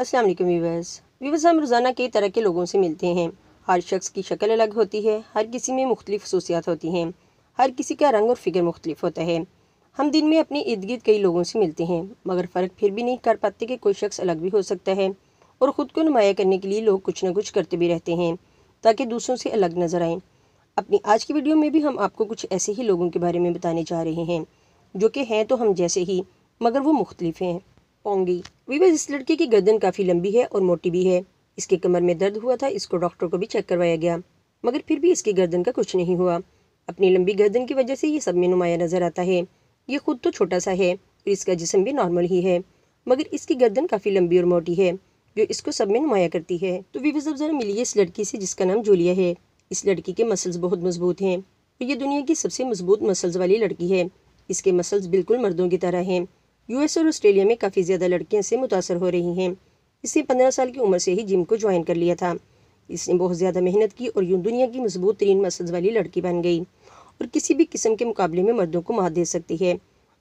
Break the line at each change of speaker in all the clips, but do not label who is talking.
अस्सलाम वालेकुम व्यूअर्स, हम रोज़ाना कई तरह के लोगों से मिलते हैं। हर शख्स की शक्ल अलग होती है, हर किसी में मुख्तलिफ खसूसियात होती हैं, हर किसी का रंग और फिगर मुख्तलिफ होता है। हम दिन में अपने इर्द गिर्द कई लोगों से मिलते हैं, मगर फ़र्क फिर भी नहीं कर पाते कि कोई शख्स अलग भी हो सकता है। और ख़ुद को नुमाया करने के लिए लोग कुछ न कुछ करते भी रहते हैं ताकि दूसरों से अलग नज़र आएँ। अपनी आज की वीडियो में भी हम आपको कुछ ऐसे ही लोगों के बारे में बताने जा रहे हैं जो कि हैं तो हम जैसे ही, मगर वो मुख्तलिफ हैं। पोंगी व्यूअर्स, इस लड़के की गर्दन काफ़ी लंबी है और मोटी भी है। इसके कमर में दर्द हुआ था, इसको डॉक्टर को भी चेक करवाया गया, मगर फिर भी इसकी गर्दन का कुछ नहीं हुआ। अपनी लंबी गर्दन की वजह से ये सब में नुमाया नज़र आता है। ये खुद तो छोटा सा है और इसका जिस्म भी नॉर्मल ही है, मगर इसकी गर्दन काफ़ी लंबी और मोटी है जो इसको सब में नुमाया करती है। तो व्यूअर्स, अब ज़रा मिलिए इस लड़की से जिसका नाम जूलिया है। इस लड़की के मसल्स बहुत मजबूत हैं और ये दुनिया की सबसे मजबूत मसल्स वाली लड़की है। इसके मसल्स बिल्कुल मर्दों की तरह हैं। यूएस और ऑस्ट्रेलिया में काफ़ी ज़्यादा लड़कियां से मुतासर हो रही हैं। इसने 15 साल की उम्र से ही जिम को ज्वाइन कर लिया था। इसने बहुत ज़्यादा मेहनत की और यूँ दुनिया की मजबूत तरीन मसल्स वाली लड़की बन गई और किसी भी किस्म के मुकाबले में मर्दों को मात दे सकती है।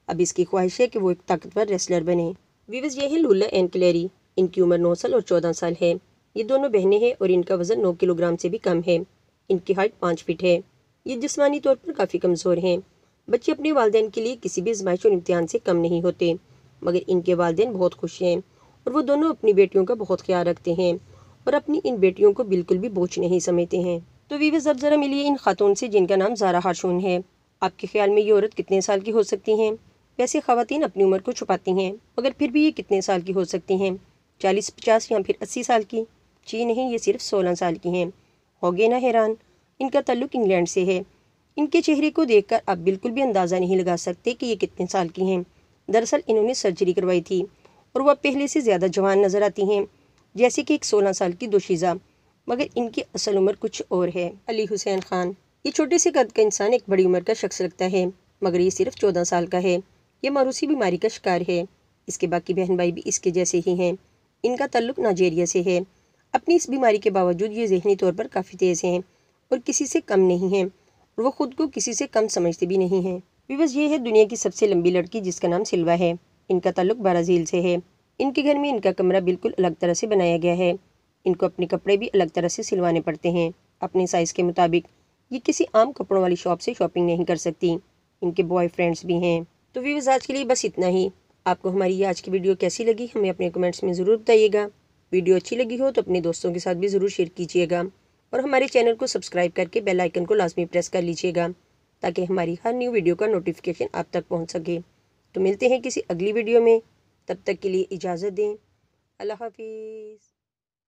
अब इसकी ख्वाहिश है कि वो एक ताकतवर रेसलर बने। व्यूअर्स, ये है लूला एंड क्लेरी। इनकी उम्र 9 साल और 14 साल है। ये दोनों बहनें हैं और इनका वज़न 9 किलोग्राम से भी कम है। इनकी हाइट 5 फीट है। ये जिस्मानी तौर पर काफ़ी कमज़ोर हैं। बच्चे अपने वालिदैन के लिए किसी भी आजमाइश और इम्तिहान से कम नहीं होते, मगर इनके वालिदैन बहुत खुश हैं और वो दोनों अपनी बेटियों का बहुत ख्याल रखते हैं और अपनी इन बेटियों को बिल्कुल भी बोझ नहीं समझते हैं। तो व्यूअर्स, अब ज़रा मिलिए इन खातून से जिनका नाम ज़ारा हाशून है। आपके ख्याल में ये औरत कितने साल की हो सकती हैं? वैसे ख़वातीन अपनी उम्र को छुपाती हैं, मगर फिर भी ये कितने साल की हो सकती हैं? 40, 50 या फिर 80 साल की? जी नहीं, ये सिर्फ 16 साल की हैं। हो गए ना हैरान? इनका ताल्लुक इंग्लैंड से है। इनके चेहरे को देखकर आप बिल्कुल भी अंदाज़ा नहीं लगा सकते कि ये कितने साल की हैं। दरअसल इन्होंने सर्जरी करवाई थी और वह पहले से ज़्यादा जवान नज़र आती हैं, जैसे कि एक 16 साल की दोशीज़ा, मगर इनकी असल उम्र कुछ और है। अली हुसैन खान, ये छोटे से कद का इंसान एक बड़ी उम्र का शख्स लगता है, मगर ये सिर्फ 14 साल का है। ये मारूसी बीमारी का शिकार है। इसके बाकी बहन भाई भी इसके जैसे ही हैं। इनका ताल्लुक नाइजीरिया से है। अपनी इस बीमारी के बावजूद ये ज़हनी तौर पर काफ़ी तेज़ हैं और किसी से कम नहीं हैं और वो खुद को किसी से कम समझते भी नहीं हैं। व्यूअर्स, ये है दुनिया की सबसे लंबी लड़की जिसका नाम सिल्वा है। इनका ताल्लुक ब्राज़ील से है। इनके घर में इनका कमरा बिल्कुल अलग तरह से बनाया गया है। इनको अपने कपड़े भी अलग तरह से सिलवाने पड़ते हैं अपने साइज़ के मुताबिक। ये किसी आम कपड़ों वाली शॉप से शॉपिंग नहीं कर सकती। इनके बॉयफ्रेंड्स भी हैं। तो व्यूअर्स, आज के लिए बस इतना ही। आपको हमारी ये आज की वीडियो कैसी लगी हमें अपने कमेंट्स में ज़रूर बताइएगा। वीडियो अच्छी लगी हो तो अपने दोस्तों के साथ भी ज़रूर शेयर कीजिएगा और हमारे चैनल को सब्सक्राइब करके बेल आइकन को लाजमी प्रेस कर लीजिएगा ताकि हमारी हर न्यू वीडियो का नोटिफिकेशन आप तक पहुंच सके। तो मिलते हैं किसी अगली वीडियो में, तब तक के लिए इजाज़त दें। अल्लाह हाफिज़।